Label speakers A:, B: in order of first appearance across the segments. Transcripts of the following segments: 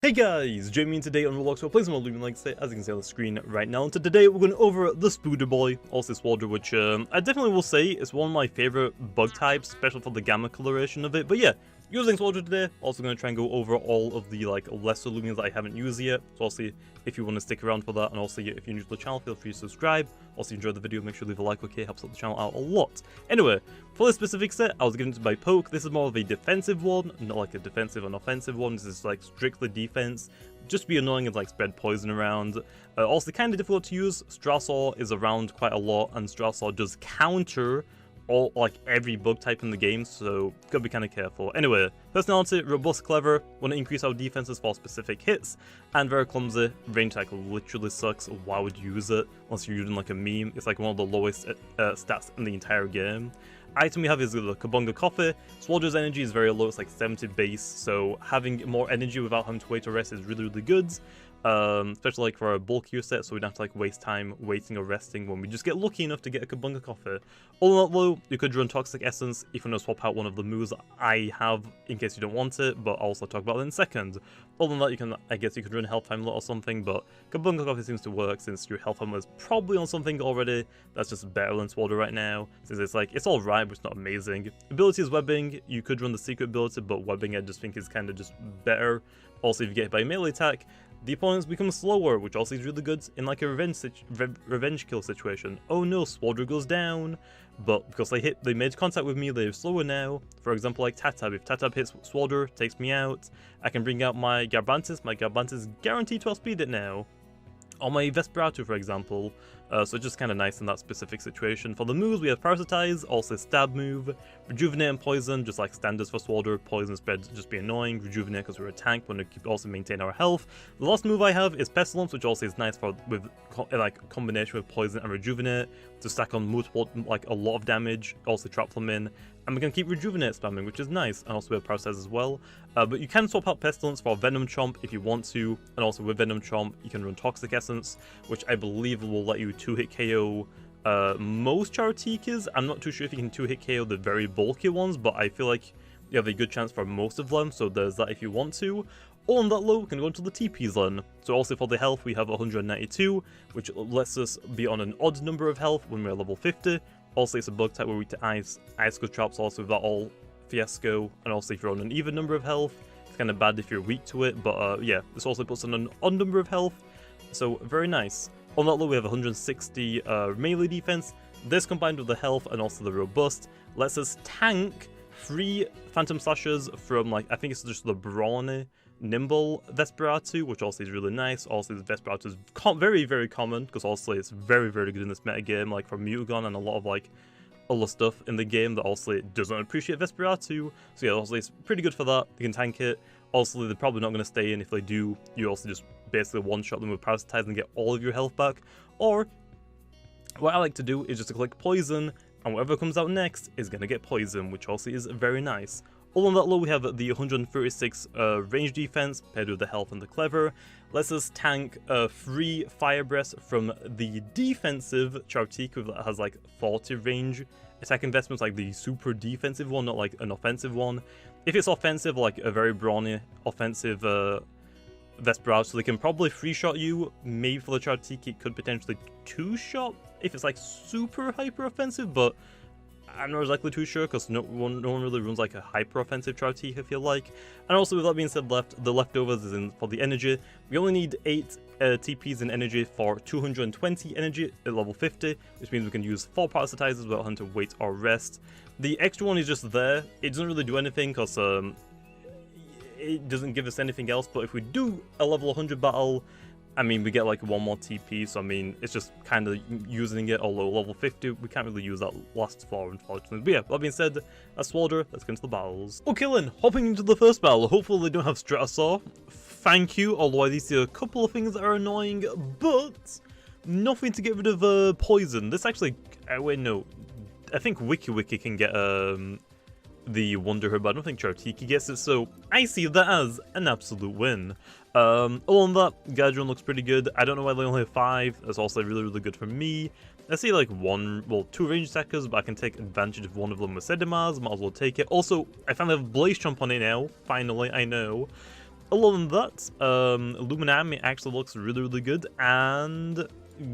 A: Hey guys, Jamiy, and today on Roblox we're playing some more Loomian ALOT, as you can see on the screen right now. And today we're going over the Swolder boy, also Swolder, which I definitely will say is one of my favorite bug types, especially for the gamma coloration of it. But yeah, using Swolder today, also going to try and go over all of the lesser Loomians that I haven't used yet. So also, if you want to stick around for that, and also if you're new to the channel, feel free to subscribe. Also, if you enjoyed the video, make sure to leave a like, okay, helps out the channel out a lot. Anyway, for this specific set, I was given to by Poke. This is more of a defensive one, not like a defensive and offensive one. This is like strictly defense. Just be annoying and like spread poison around. Also kind of difficult to use. Strasor is around quite a lot, and Strasor does counter all every bug type in the game, so gotta be kind of careful. Anyway, personality: robust, clever, want to increase our defenses for specific hits, and very clumsy. Range attack literally sucks. Why would you use it unless you're using like a meme? It's like one of the lowest stats in the entire game. Item we have is the Kabunga Coffee. Swolder's energy is very low, it's like 70 base, so having more energy without having to wait or rest is really good. Especially like for a bulkier set, so we don't have to like waste time waiting or resting when we just get lucky enough to get a Kabunga Coffee. All in that though, you could run Toxic Essence if you want to swap out one of the moves I have in case you don't want it, but I'll also talk about it in a second. Other than that, you can, I guess you could run Health Timelet or something, but Kabunga Coffee seems to work since your Health Timelet is probably on something already that's just better than Swolder right now, since it's like, it's alright, but it's not amazing. Ability is Webbing. You could run the Secret ability, but Webbing I just think is kind of just better. Also, if you get hit by a melee attack, the opponents become slower, which also is really good in like a revenge kill situation. Oh no, Swolder goes down, but because they made contact with me, they're slower now. For example, like Tatab. If Tatab hits Swolder, takes me out, I can bring out my Garbantis. My Garbantis is guaranteed to outspeed it now. Or my Vesperatu, for example. So it's just kind of nice in that specific situation. For the moves, we have Parasitize, also Stab move, Rejuvenate and Poison, just like standards for Swolder. Poison spread just be annoying. Rejuvenate because we're a tank, want to also maintain our health. The last move I have is Pestilence, which also is nice for with combination with Poison and Rejuvenate to stack on multiple, like a lot of damage. Also trap them in, and we can keep Rejuvenate spamming, which is nice. And also we have Parasitize as well. But you can swap out Pestilence for Venom Chomp if you want to, and also with Venom Chomp you can run Toxic Essence, which I believe will let you 2-hit KO most Chartikas. I'm not too sure if you can 2-hit KO the very bulky ones, but I feel like you have a good chance for most of them, so there's that if you want to. All on that low, we can go into the TPs then. So also for the health, we have 192, which lets us be on an odd number of health when we're level 50. Also, it's a bug type where we to Ice Good Traps, also with that all Fiasco, and also if you're on an even number of health. It's kind of bad if you're weak to it, but yeah, this also puts on an odd number of health, so very nice. On that low, we have 160 melee defense. This combined with the health and also the robust lets us tank 3 Phantom Slashes from, like, I think it's just the Brawny Nimble Vesperatu, which also is really nice. Also, this Vesperatu is very, very common, because also it's very, very good in this meta game, like for Mutagon and a lot of like other stuff in the game that also doesn't appreciate Vesperatu. So yeah, also it's pretty good for that. You can tank it. Also, they're probably not going to stay in. If they do, you also just basically one-shot them with Parasitize and get all of your health back. Or, what I like to do is just to click Poison, and whatever comes out next is going to get Poison, which also is very nice. All on that low, we have the 136 range defense paired with the health and the clever. Lets us tank 3 Fire Breath from the defensive Chartiku that has like 40 range attack investments, like the super defensive one, not like an offensive one. If it's offensive, like a very brawny offensive Vesperatu, so they can probably 3-shot you. Maybe for the Chartiki, it could potentially 2-shot if it's like super hyper offensive, but I'm not exactly too sure because no one really runs like a hyper offensive Chartique, I feel like. And also, with that being said, the leftovers is in for the energy. We only need 8 TPs in energy for 220 energy at level 50, which means we can use 4 Parasitizers without having to wait or rest. The extra one is just there. It doesn't really do anything because it doesn't give us anything else, but if we do a level 100 battle, I mean, we get like 1 more TP, so I mean, it's just kind of using it, although level 50, we can't really use that last 4, unfortunately. But yeah, that being said, that's Swolder, let's get into the battles. Okay then, hopping into the first battle, hopefully they don't have Stratosaur. Thank you, although I do see a couple of things that are annoying, but nothing to get rid of Poison. This actually, wait, no, I think Wiki can get the Wonder Herb, but I don't think Chartiki gets it, so I see that as an absolute win. All on that, Gadron looks pretty good. I don't know why they only have 5. That's also really, really good for me. I see like 2 range attackers, but I can take advantage of one of them with Sedimars. Might as well take it. Also, I finally have Blaze Chomp on it now. Finally, I know. other than that, Loomian actually looks really good, and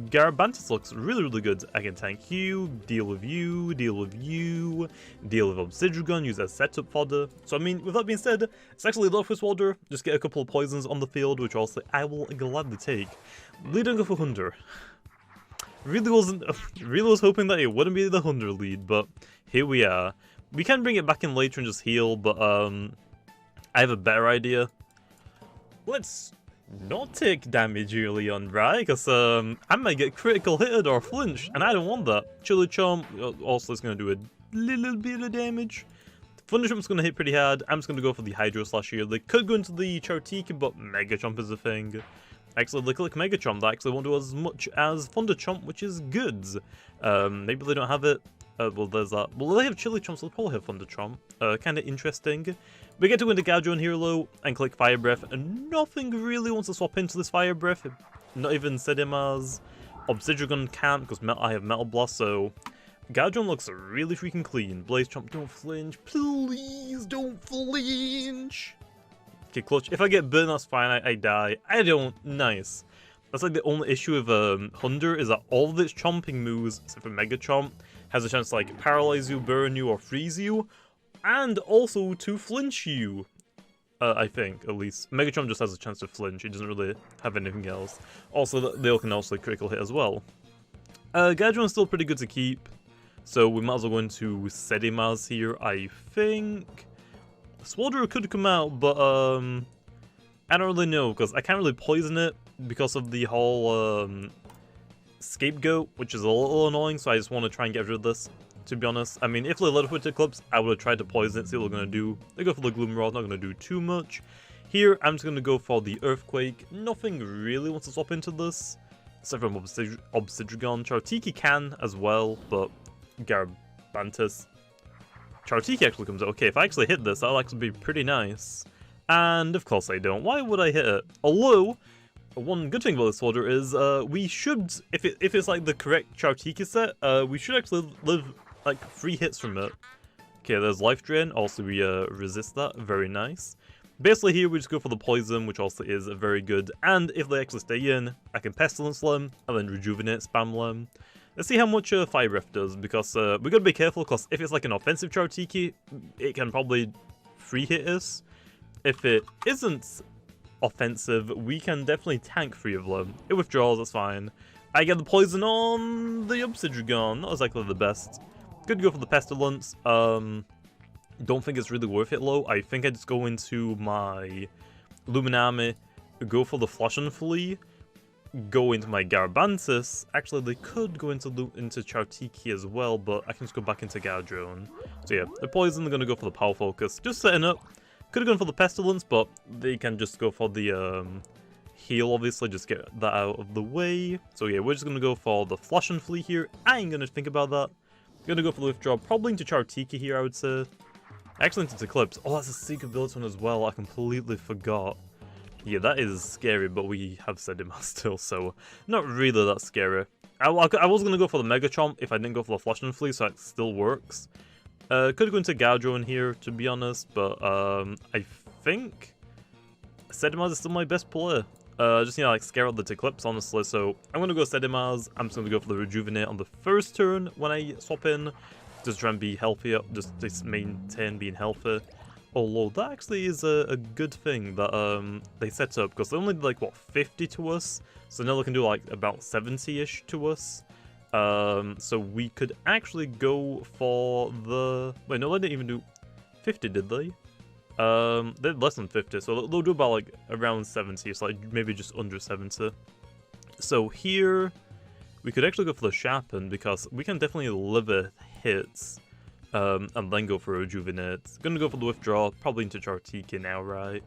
A: Garabantis looks really good. I can tank you, deal with you, deal with you, deal with Obsidian, use as setup fodder. So I mean, with that being said, it's actually low for Swolder. Just get a couple of poisons on the field, which also I will gladly take. Leading off a Hunter. Really was hoping that it wouldn't be the Hunter lead, but here we are. We can bring it back in later and just heal, but I have a better idea. Let's not take damage early on, right? Because I might get critical hitted or flinched, and I don't want that. Chili Chomp also is going to do a little bit of damage. Thunder Chomp's going to hit pretty hard. I'm just going to go for the Hydro Slash here. They could go into the Chartiki, but Mega Chomp is a thing. Actually, they click Mega Chomp. They actually won't do as much as Thunder Chomp, which is good. Maybe they don't have it. Well, there's that. Well, they have Chili Chomp, so they'll probably have Thunder Chomp. Kind of interesting. We get to go into Gadron here, though, and click Fire Breath, and nothing really wants to swap into this Fire Breath. Not even Sedimas. Obsidian can't, because I have Metal Blast, so Gadron looks really freaking clean. Blaze Chomp, don't flinch. Please don't flinch. Okay, Clutch. If I get burned, that's fine. I die. I don't. Nice. That's like the only issue with Hunter is that all of its chomping moves, except for Mega Chomp, has a chance to like paralyze you, burn you, or freeze you, and also to flinch you. I think, at least. Mega Chomp just has a chance to flinch. It doesn't really have anything else. Also, they can also critical hit as well. Gadron's still pretty good to keep, so we might as well go into Sedimas here, I think. Swolder could come out, but I don't really know, because I can't really poison it because of the whole Scapegoat, which is a little annoying, so I just want to try and get rid of this, to be honest. I mean, if they let it with Eclipse, I would have tried to poison it, see what they're going to do. They go for the Gloom Rod, not going to do too much. Here, I'm just going to go for the Earthquake. Nothing really wants to swap into this, except for Obsidian. Chartiki can as well, but Garabantis. Chartiki actually comes out. Okay, if I actually hit this, that'll actually be pretty nice. And of course I don't. Why would I hit it? Although, one good thing about this Swolder is we should, if it's like the correct Chartiki set, we should actually live like 3 hits from it. Okay, there's Life Drain. Also, we resist that. Very nice. Basically, here we just go for the Poison, which also is very good. And if they actually stay in, I can Pestilence them and then Rejuvenate, spam them. Let's see how much Fire Breath does, because we gotta be careful, because if it's like an offensive Chartiki, it can probably 3 hit us. If it isn't offensive, we can definitely tank 3 of them. It withdraws, that's fine. I get the poison on the Obsidian, not exactly the best. Could go for the Pestilence. Don't think it's really worth it low. I think I just go into my Loomian, go for the Flush and Flee, go into my Garabantis. Actually, they could go into Chartiki as well, but I can just go back into Gadron. So yeah, the poison, they're gonna go for the Power Focus. Just setting up. Could have gone for the Pestilence, but they can just go for the heal, obviously, just get that out of the way. So yeah, we're just going to go for the Flush and Flee here. I ain't going to think about that. Going to go for the Withdraw, probably into Chartiki here, I would say. Actually into Eclipse. Oh, that's a Secret Ability one as well, I completely forgot. Yeah, that is scary, but we have Sedimas still, so not really that scary. I was going to go for the Mega Chomp if I didn't go for the Flush and Flee, so it still works. Could go into Gadro in here, to be honest, but I think Sedimas is still my best play. Just need to like scare out the Eclipse, honestly, so I'm going to go Sedimas. I'm just going to go for the Rejuvenate on the first turn when I swap in. Just try and be healthy, just maintain being healthy. Although that actually is a good thing that they set up, because they only did like, what, 50 to us? So now they can do like about 70-ish to us. So we could actually go for the... Wait, no, they didn't even do 50, did they? They did less than 50, so they'll do about like around 70, so like maybe just under 70. So here, we could actually go for the Sharpen, because we can definitely live a hits, and then go for a Rejuvenate. Gonna go for the Withdraw, probably into Chartiki now, right?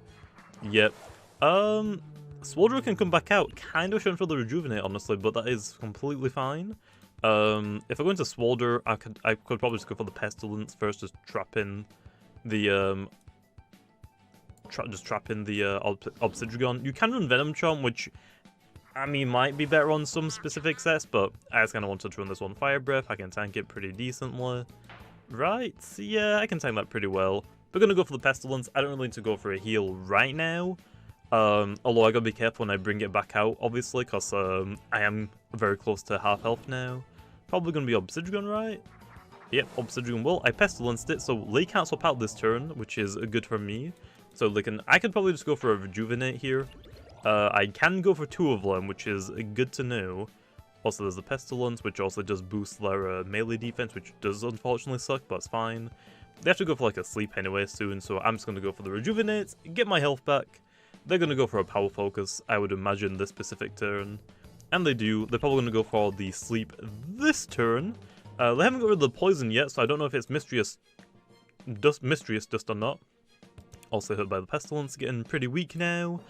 A: Yep. Swolder can come back out, kind of shouldn't for the Rejuvenate, honestly, but that is completely fine. If I go into Swolder, I could probably just go for the Pestilence first, just trap in the Obsidian. You can run Venom Chomp, which I mean might be better on some specific sets, but I just kind of wanted to run this one Fire Breath. I can tank it pretty decently, right? Yeah, I can tank that pretty well. We're gonna go for the Pestilence. I don't really need to go for a heal right now. Although I gotta be careful when I bring it back out, obviously, because I am very close to half health now. Probably gonna be Obsidian, right? Yep, Obsidian will. I Pestilenced it, so they can't swap out this turn, which is good for me. So I could probably just go for a Rejuvenate here. I can go for 2 of them, which is good to know. Also, there's the Pestilence, which also does boost their melee defense, which does unfortunately suck, but it's fine. They have to go for like a sleep anyway soon, so I'm just going to go for the Rejuvenate, get my health back. They're going to go for a Power Focus, I would imagine, this specific turn. And they do. They're probably going to go for the sleep this turn. They haven't got rid of the poison yet, so I don't know if it's Mischievous Dust or not. Also hit by the Pestilence, getting pretty weak now.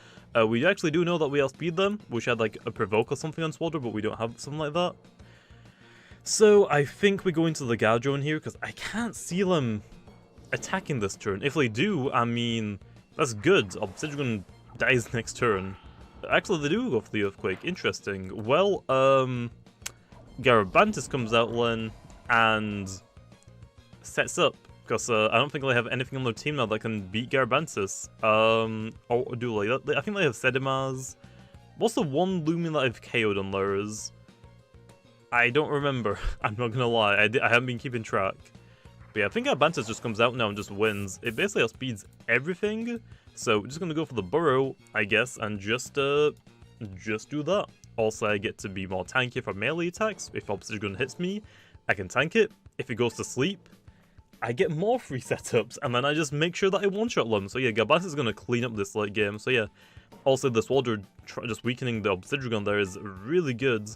A: We actually do know that we outspeed them. Wish I had like a Provoke or something on Swolder, but we don't have something like that. So I think we go into the Guardian here, because I can't see them attacking this turn. If they do, I mean, that's good. Obsidian dies next turn. Actually, they do go for the Earthquake. Interesting. Well, Garabantis comes out then and sets up. Because I don't think they have anything on their team now that can beat Garabantis. Or do they? I think they have Sedimars. What's the one Loomian that I've KO'd on theirs? I don't remember. I'm not gonna lie. I haven't been keeping track. But yeah, I think Garabantis just comes out now and just wins. It basically outspeeds everything. So we're just gonna go for the Burrow, I guess, and just do that. Also, I get to be more tanky for melee attacks. If Obsidian hits me, I can tank it. If it goes to sleep, I get more free setups, and then I just make sure that I one-shot them. So yeah, Garabantis is going to clean up this late game. So yeah, also the Swolder just weakening the Obsidian there is really good.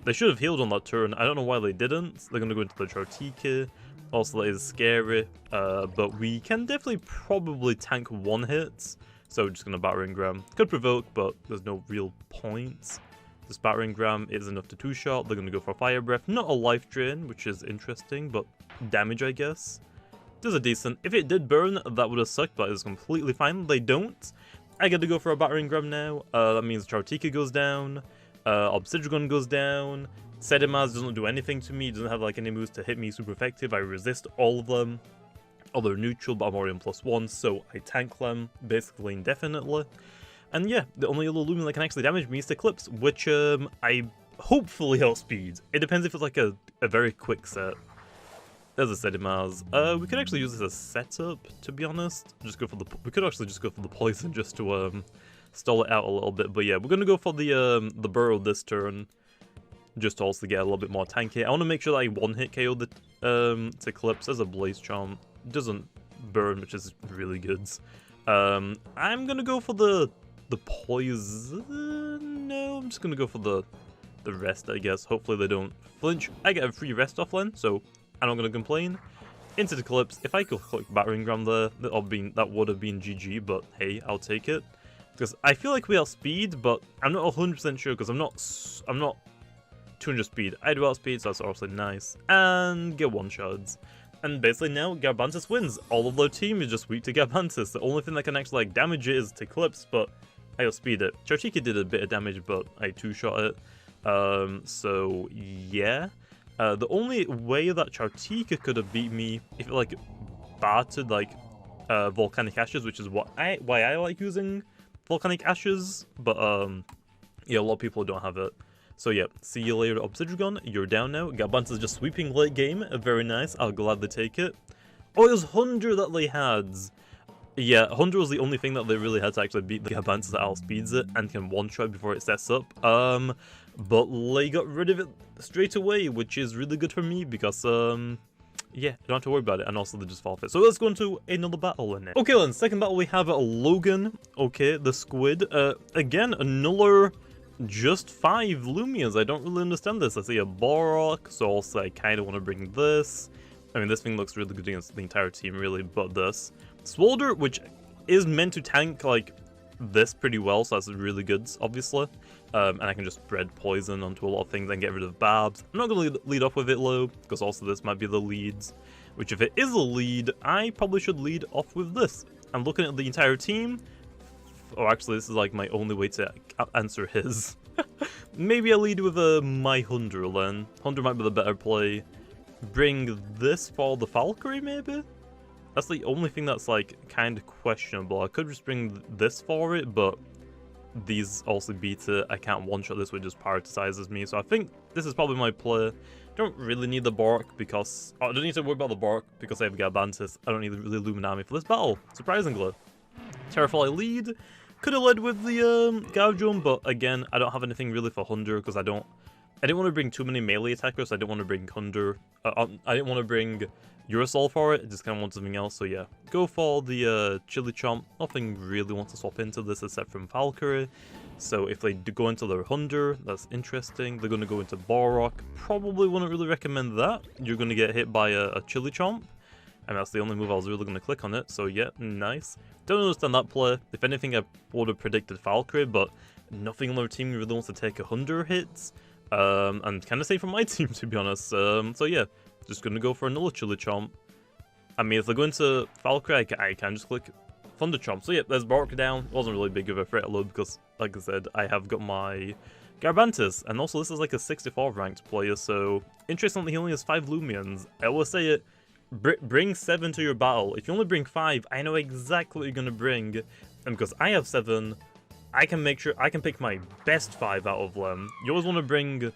A: They should have healed on that turn. I don't know why they didn't. They're going to go into the Chartika. Also, that is scary. But we can definitely probably tank 1 hit. So we're just going to Battering Ram. Could Provoke, but there's no real point. This Battering Ram is enough to 2-shot. They're going to go for Fire Breath. Not a life drain, which is interesting, but damage, I guess. Does a decent. If it did burn, that would have sucked, but it's completely fine. They don't. I get to go for a Battering Ram now. That means Chartika goes down. Obsidian goes down. Sedimars doesn't do anything to me. Doesn't have like any moves to hit me super effective. I resist all of them. All they're neutral, but I'm already on +1, so I tank them basically indefinitely. And yeah, the only other Loomian that can actually damage me is Eclipse, which I hopefully outspeed. It depends if it's like a very quick set. There's a Sedimars. We could actually use this as setup, to be honest. We could actually just go for the poison just to stall it out a little bit. But yeah, we're gonna go for the Burrow this turn, just to also get a little bit more tanky. I want to make sure that I one-hit KO the Eclipse. There's a Blaze Charm. Doesn't burn, which is really good. I'm gonna go for the poison. No, I'm just gonna go for the rest, I guess. Hopefully they don't flinch. I get a free rest off lane, so I'm not going to complain. Into the Eclipse. If I could click Battering Ram there, that would have been GG, but hey, I'll take it. Because I feel like we outspeed, but I'm not 100% sure, because I'm not 200 speed. I do outspeed, so that's obviously nice. And get 1-shots. And basically now, Garabantis wins. All of their team is just weak to Garabantis. The only thing that can actually like damage it is to Eclipse, but I outspeed it. Chartika did a bit of damage, but I 2-shot it. So yeah. The only way that Chartika could have beat me if it like battered like volcanic ashes, which is why I like using volcanic ashes, but yeah, a lot of people don't have it. So yeah, see you later, Obsidian. You're down now. Garabantis is just sweeping late game. Very nice. I'll gladly take it. Oh, it was Hunter that they had. Yeah, Hunter was the only thing that they really had to actually beat the Garabantis that outspeeds it and can one-shot before it sets up. But they got rid of it straight away, which is really good for me because, yeah, I don't have to worry about it, and also they just forfeit. So let's go into another battle in it. Okay then, second battle we have Logan, okay, the Squid. Again, another just 5 Loomians. I don't really understand this. I see a Borok, so also I kind of want to bring this. I mean, this thing looks really good against the entire team, really, but this. Swolder, which is meant to tank, like, this pretty well, so that's really good, obviously. And I can just spread poison onto a lot of things and get rid of Babs. I'm not going to lead off with it low, because also this might be the leads. Which if it is a lead, I probably should lead off with this. I'm looking at the entire team. Oh, actually, this is like my only way to answer his. Maybe I lead with my Hunter then. Hunter might be the better play. Bring this for the Valkyrie, maybe? That's the only thing that's like kind of questionable. I could just bring this for it, but these also beat it. I can't one-shot this, which just prioritizes me. So I think this is probably my play. Don't really need the Bork because... I don't need to worry about the Bork because I have Garbantis. I don't need really Loomian Army for this battle, surprisingly. Terrafly lead. Could have led with the Garjum, but again, I don't have anything really for Hunder because I didn't want to bring too many melee attackers. So I didn't want to bring Hunder. I didn't want to bring Urasol for it. I just kind of want something else. So yeah, go for the Chili Chomp. Nothing really wants to swap into this except from Valkyrie. So if they do go into their Hunder, that's interesting. They're going to go into Borok. Probably wouldn't really recommend that. You're going to get hit by a Chili Chomp. And that's the only move I was really going to click on it. So yeah, nice. Don't understand that play. If anything, I would have predicted Valkyrie, but nothing on their team really wants to take 100 hits. And kind of safe from my team, to be honest. So yeah, just going to go for another Chili Chomp. I mean, if they go into Valkyrie, I can just click Thunder Chomp. So yeah, there's Bork down. It wasn't really big of a threat load because, like I said, I have got my Garbantis. And also, this is like a 64 ranked player, so interestingly, he only has 5 Loomians. I will say it. Bring 7 to your battle. If you only bring 5, I know exactly what you're going to bring. And because I have 7, I can make sure I can pick my best 5 out of them. You always want to bring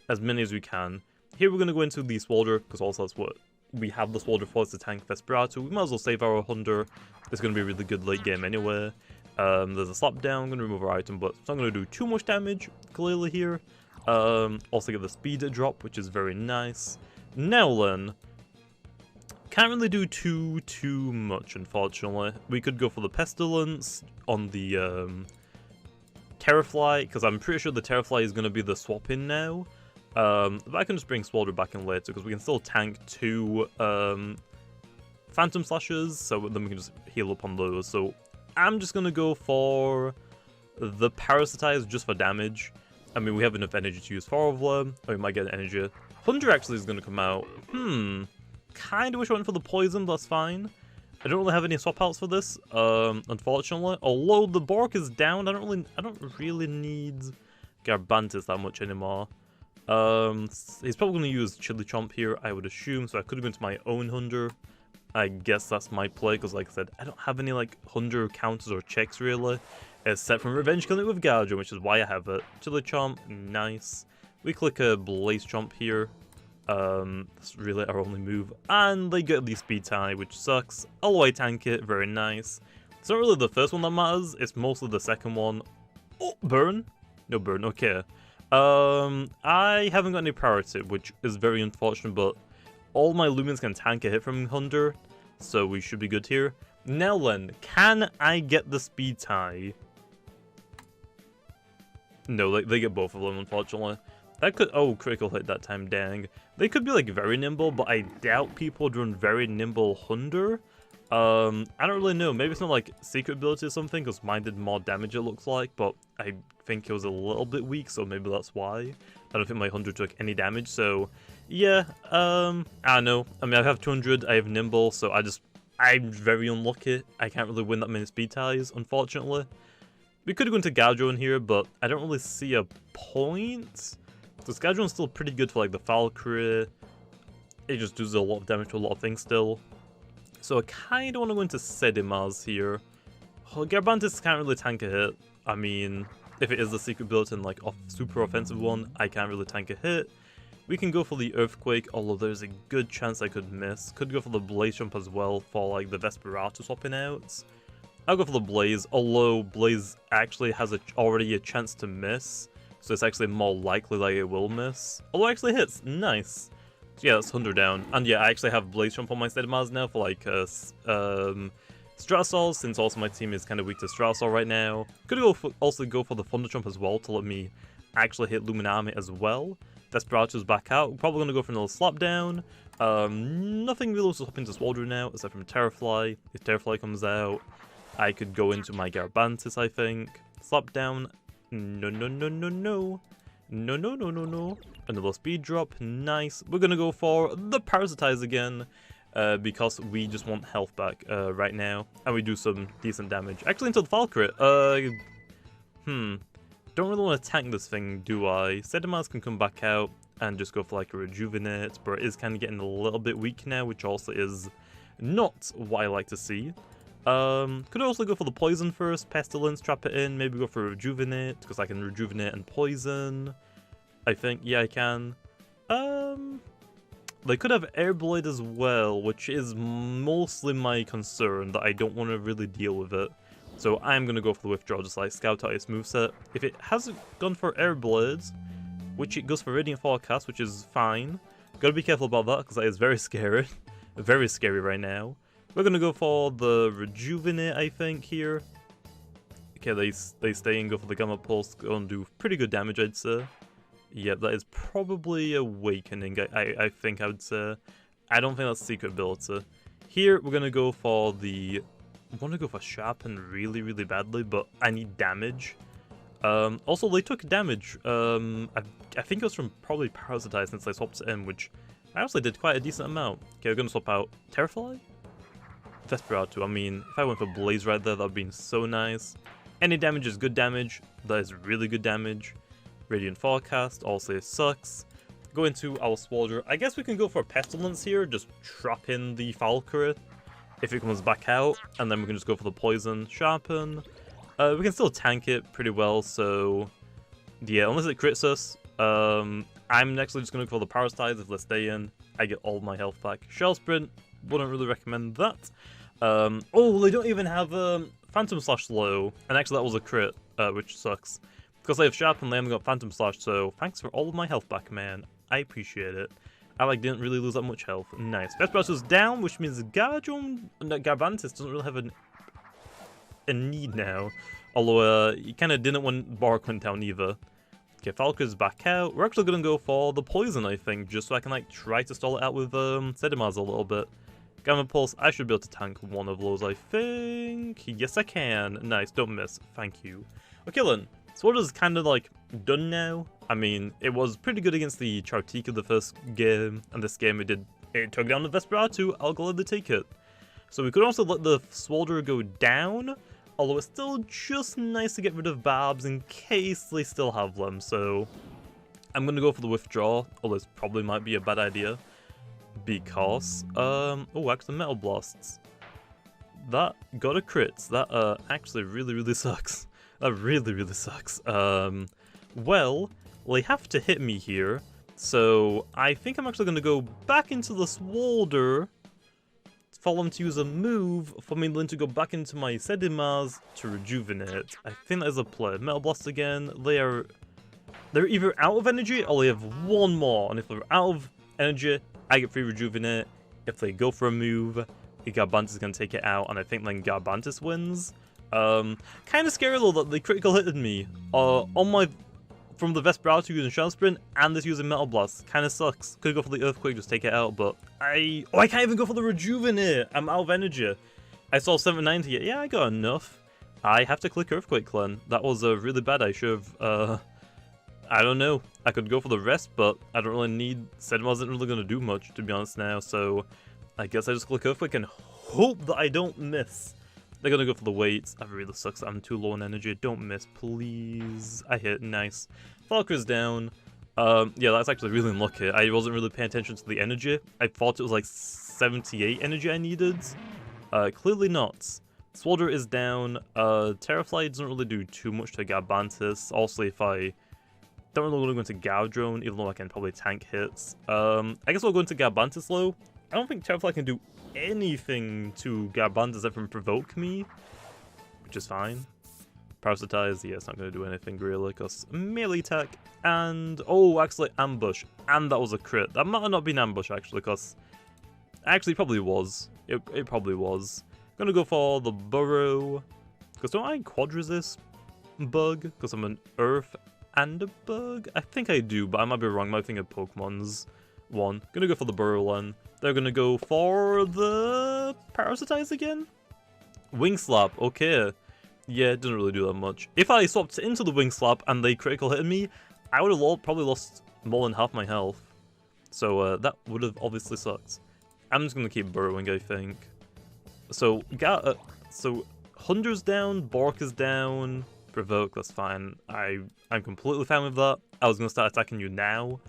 A: as many as you can. Here we're going to go into the Swolder, because also that's what we have the Swolder for, to tank Vesperado. We might as well save our Hunder. It's going to be a really good late game anyway. There's a slap down. I'm going to remove our item, but it's not going to do too much damage, clearly here. Also get the speed drop, which is very nice. Now then, can't really do too much, unfortunately. We could go for the Pestilence on the Terrafly, because I'm pretty sure the Terrafly is going to be the swap-in now. But I can just bring Swolder back in later, because we can still tank 2 Phantom Slashes, so then we can just heal up on those. So I'm just going to go for the Parasitize just for damage. I mean, we have enough energy to use 4 of them, or we might get an energy. Hunter actually is going to come out. Kind of wish I went for the Poison, but that's fine. I don't really have any swap outs for this, unfortunately. Although the Bork is down, I don't really need Garbantis that much anymore. He's probably going to use Chili Chomp here, I would assume, so I could have gone to my own Hunder. I guess that's my play, because like I said, I don't have any like Hunder counters or checks really, except from Revenge killing it with Garjo, which is why I have it. Chili Chomp, nice. We click a Blaze Chomp here. That's really our only move, and they get the speed tie, which sucks. Although I tank it, very nice. It's not really the first one that matters, it's mostly the second one. Oh, burn? No burn, okay. I haven't got any priority, which is very unfortunate, but all my Lumians can tank a hit from Hunder, so we should be good here. Now then, can I get the speed tie? No, they get both of them, unfortunately. That could... Oh, critical hit that time, dang. They could be, like, very nimble, but I doubt people would run very nimble Hunder. I don't really know. Maybe it's not, like, secret ability or something, because mine did more damage, it looks like, but I think it was a little bit weak, so maybe that's why. I don't think my Hunder took any damage, so... Yeah, I don't know. I mean, I have 200, I have nimble, so I'm very unlucky. I can't really win that many speed ties, unfortunately. We could have gone to Gadro in here, but I don't really see a point. Because Gadron's still pretty good for like the Valkyrie. It just does a lot of damage to a lot of things still. So I kind of want to go into Sedimaz here. Garbantis can't really tank a hit. I mean, if it is the secret built in like super offensive one, I can't really tank a hit. We can go for the Earthquake, although there's a good chance I could miss. Could go for the Blaze Jump as well for like the Vesperado swapping out. I'll go for the Blaze, although Blaze actually has already a chance to miss. So it's actually more likely that it will miss. Although it actually hits. Nice. So yeah, that's 100 down. And yeah, I actually have Blaze Jump on my Sedimaz now for like Stratasol, since also my team is kind of weak to Stratasol right now. Could also go for the Thunder Jump as well to let me actually hit Loomian Army as well. Desperato's back out. We're probably going to go for another slap down. Nothing really wants to hop into Swolder now, except from Terrafly. If Terrafly comes out, I could go into my Garbantis, I think. Slap down. No. Another speed drop. Nice. We're going to go for the Parasitize again, because we just want health back right now. And we do some decent damage. Actually, into the Valkyrie. Don't really want to tank this thing, do I? Sedimaz can come back out and just go for like a Rejuvenate, but it is kind of getting a little bit weak now, which also is not what I like to see. Could also go for the poison first, pestilence, trap it in, maybe go for rejuvenate, because I can rejuvenate and poison. I think, yeah, I can. They could have air blade as well, which is mostly my concern, that I don't want to really deal with it. So I'm gonna go for the withdraw, just like scout out its moveset. If it hasn't gone for air blades, which it goes for radiant forecast, which is fine. Gotta be careful about that, because that is very scary. Very scary right now. We're gonna go for the rejuvenate, I think, here. Okay, they stay and go for the gamma pulse, go and do pretty good damage, I'd say. Yep, that is probably awakening, I think I would say. I don't think that's secret ability. Here, we're gonna go for the... I want to go for sharpen really, really badly, but I need damage. Also, they took damage. I think it was from probably Parasitize since I swapped it in, which I actually did quite a decent amount. Okay, we're gonna swap out Terrafly? Desperado. I mean, if I went for Blaze right there, that would have been so nice. Any damage is good damage. That is really good damage. Radiant Forecast also sucks. Go into our Swolder. I guess we can go for Pestilence here, just trap in the Valkyrie if it comes back out, and then we can just go for the Poison, Sharpen. We can still tank it pretty well, so yeah, unless it crits us. I'm actually just going to go for the Parasitize. If they stay in, I get all my health back. Shell Sprint, wouldn't really recommend that. Oh, they don't even have Phantom Slash slow, and actually that was a crit, which sucks. Because they have Sharpen, they haven't got Phantom Slash, so thanks for all of my health back, man. I appreciate it. I didn't really lose that much health. Nice. Vesperato's down, which means Garbantis doesn't really have a need now. Although he kind of didn't want Bark went down either. Okay, Falco's back out. We're actually going to go for the poison, I think, just so I can try to stall it out with Sedimaz a little bit. Gamma Pulse, I should be able to tank one of those, I think. Yes, I can. Nice, don't miss. Thank you. Okay, then. Swolder's kind of done now. I mean, it was pretty good against the Chartika the first game, and this game it took down the Vesperatu. I'll gladly take it. So we could also let the Swolder go down, although it's still just nice to get rid of Barbs in case they still have them. So I'm gonna go for the withdraw, although this probably might be a bad idea because oh, actually Metal Blasts. That got a crit. That actually really sucks. That really sucks. Well, they have to hit me here, so I think I'm actually going to go back into the Swolder, follow him to use a move, for me then to go back into my Sedimaz to rejuvenate. I think that is a play. Metal Blast again. They're either out of energy or they have one more, and if they're out of energy, I get free rejuvenate. If they go for a move, Garbantis is going to take it out, and I think then Garbantis wins. Kind of scary though that they critical hitted me from the Vesperatu using Shell Sprint and this using Metal Blast. Kind of sucks. Could go for the Earthquake, just take it out, but I can't even go for the Rejuvenate. I'm out of energy. I saw 790 yet. Yeah, I got enough. I have to click Earthquake Clan. That was really bad. I should have, I don't know. I could go for the rest, but I don't really need... Sedima isn't really going to do much, to be honest now, so I guess I just click Earthquake and hope that I don't miss. They're gonna go for the weights. That really sucks. I'm too low on energy. Don't miss, please. I hit. Nice. Falker's down. Yeah, that's actually really unlucky. I wasn't really paying attention to the energy. I thought it was 78 energy I needed. Clearly not. Swolder is down. Terrafly doesn't really do too much to Garbantis. Also, if I don't really want to go into Gowdrone, even though I can probably tank hits. I guess we'll go into Garbantis though. I don't think Terrafly can do anything to Garbantis that can provoke me, which is fine. Parasitize, yeah, it's not going to do anything really, because melee attack, and, oh, actually ambush, and that was a crit. That might have not been ambush, actually, because, actually, it probably was. It probably was. Gonna go for the burrow, because don't I quad resist bug, because I'm an earth and a bug? I think I do, but I might be wrong. I might think of Pokemon's one. Gonna go for the burrow one. They're gonna go for the Parasitize again? Wing Slap, okay. Yeah, it didn't really do that much. If I swapped into the Wing Slap and they critical hit me, I would have probably lost more than half my health. So that would have obviously sucked. I'm just gonna keep burrowing, I think. So Hunter's down, Bork is down, Provoke, that's fine. I'm completely fine with that. I was gonna start attacking you now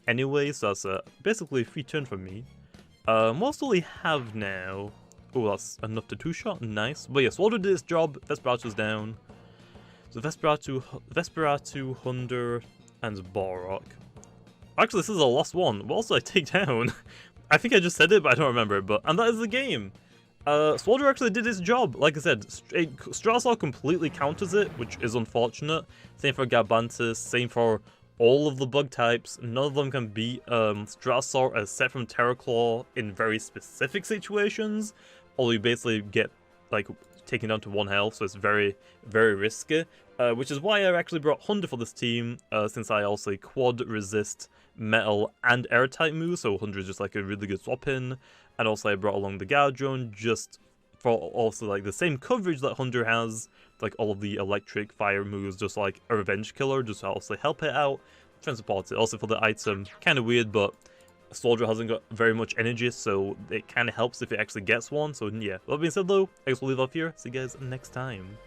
A: anyway, so that's basically a free turn from me. What else do we have now? Oh, that's enough to two-shot. Nice. But yeah, Swolder did its job. Vesperato's down. So Vesperatu, Hunder, and Balrog. Actually, this is the last one. What else did I take down? I think I just said it, but I don't remember. And that is the game. Swolder actually did his job. Like I said, Stratosaur completely counters it, which is unfortunate. Same for Garbantis, same for all of the bug types. None of them can beat Stratosaur except from Terraclaw in very specific situations. Although you basically get, like, taken down to 1 health, so it's very, very risky. Which is why I actually brought Hunder for this team, since I also quad resist metal and air type moves, so Hunder is just like a really good swap in. And also I brought along the Galdrone just for also like the same coverage that Hunder has, like all of the electric fire moves, just like a revenge killer, just to also help it out, try and support it. Also for the item, kind of weird, but Swolder hasn't got very much energy, so it kind of helps if it actually gets one. So yeah, that being said though, I guess we'll leave off here. See you guys next time.